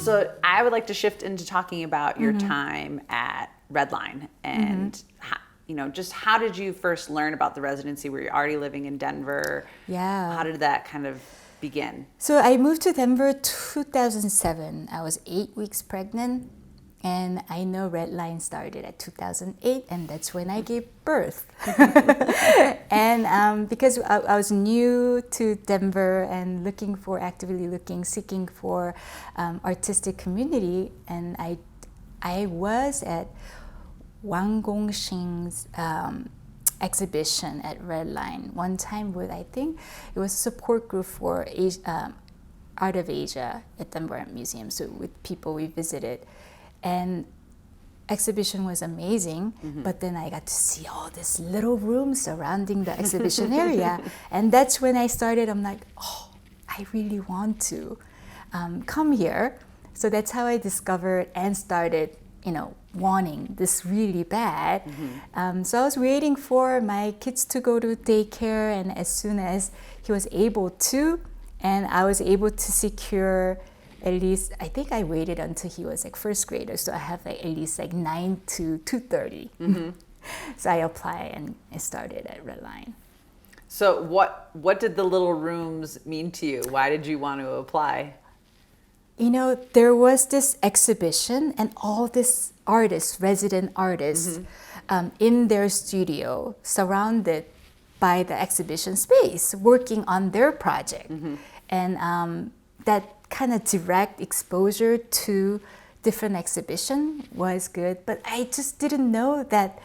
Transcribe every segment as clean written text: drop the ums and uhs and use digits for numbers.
So I would like to shift into talking about your time at RedLine and just how did you first learn about the residency? Were you already living in Denver? Yeah. How did that kind of begin? So I moved to Denver 2007. I was 8 weeks pregnant, and I know RedLine started at 2008, and that's when I gave birth. And because I was new to Denver and seeking for artistic community, and I was at Wang Gongxing's exhibition at RedLine one time with, I think it was a support group for Art of Asia at Denver Art Museum. So with people we visited, and exhibition was amazing. But then I got to see all these little rooms surrounding the exhibition area, and that's when I started. I'm like, oh, I really want to come here. So that's how I discovered and started wanting this really bad. So I was waiting for my kids to go to daycare, and as soon as he was able to, and I was able to secure at least, I think I waited until he was like first grader, so I have at least 9 to 2:30. So I applied and I started at RedLine. So what did the little rooms mean to you? Why did you want to apply? There was this exhibition and all these artists, resident artists, in their studio, surrounded by the exhibition space, working on their project. And that kind of direct exposure to different exhibition was good. But I just didn't know that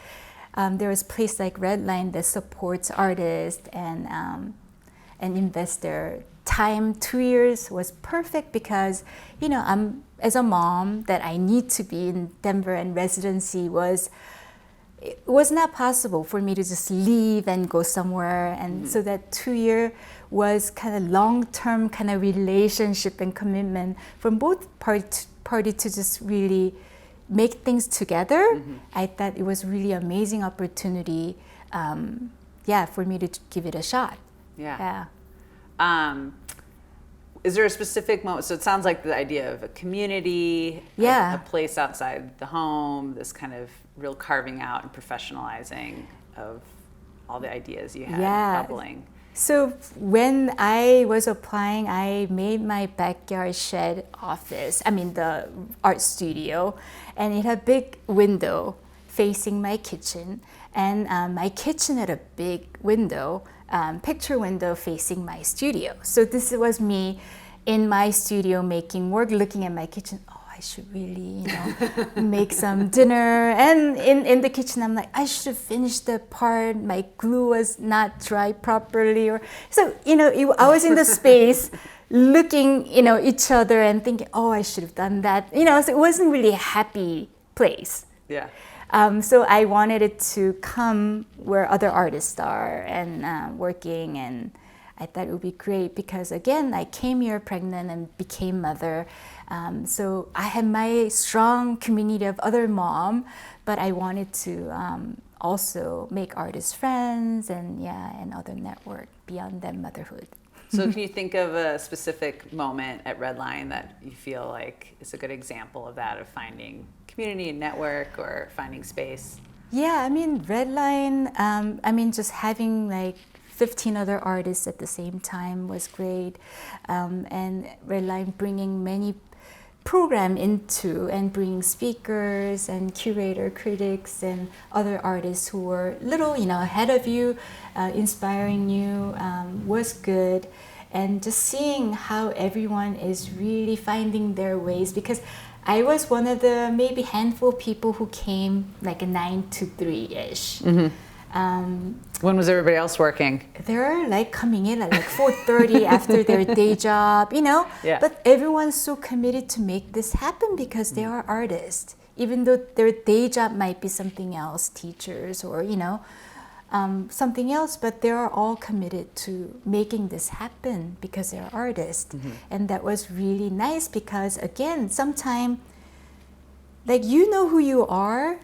there was a place like RedLine that supports artists and invest their time. 2 years was perfect because, I'm as a mom that I need to be in Denver, and residency it was not possible for me to just leave and go somewhere. And so that 2 year was kind of long-term kind of relationship and commitment from both party to just really make things together. I thought it was really amazing opportunity, for me to give it a shot. Yeah. Is there a specific moment? So it sounds like the idea of a community, a place outside the home, this kind of real carving out and professionalizing of all the ideas you had bubbling. So when I was applying, I made my backyard shed office, the art studio, and it had a big window facing my kitchen, and my kitchen had a big window, picture window facing my studio. So this was me in my studio making work, looking at my kitchen. Oh, I should really, make some dinner. And in the kitchen, I'm like, I should have finished the part. My glue was not dry properly. I was in the space looking, each other and thinking, oh, I should have done that. So it wasn't really a happy place. Yeah. So I wanted it to come where other artists are and working, and I thought it would be great because, again, I came here pregnant and became mother. So I had my strong community of other mom, but I wanted to also make artist friends and other network beyond that motherhood. So can you think of a specific moment at RedLine that you feel like is a good example of that, of finding community and network or finding space? Yeah, RedLine, just having 15 other artists at the same time was great. And RedLine bringing many program into and bringing speakers and curator, critics, and other artists who were little, ahead of you, inspiring you, was good. And just seeing how everyone is really finding their ways, because I was one of the maybe handful of people who came 9 to 3-ish. When was everybody else working? They're coming in at 4:30 after their day job, Yeah. But everyone's so committed to make this happen because they are artists, even though their day job might be something else, teachers or something else, but they are all committed to making this happen because they're artists. And that was really nice because, again, sometimes you know who you are,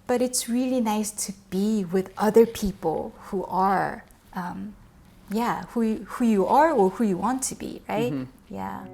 but it's really nice to be with other people who are, who you are or who you want to be, right? Yeah.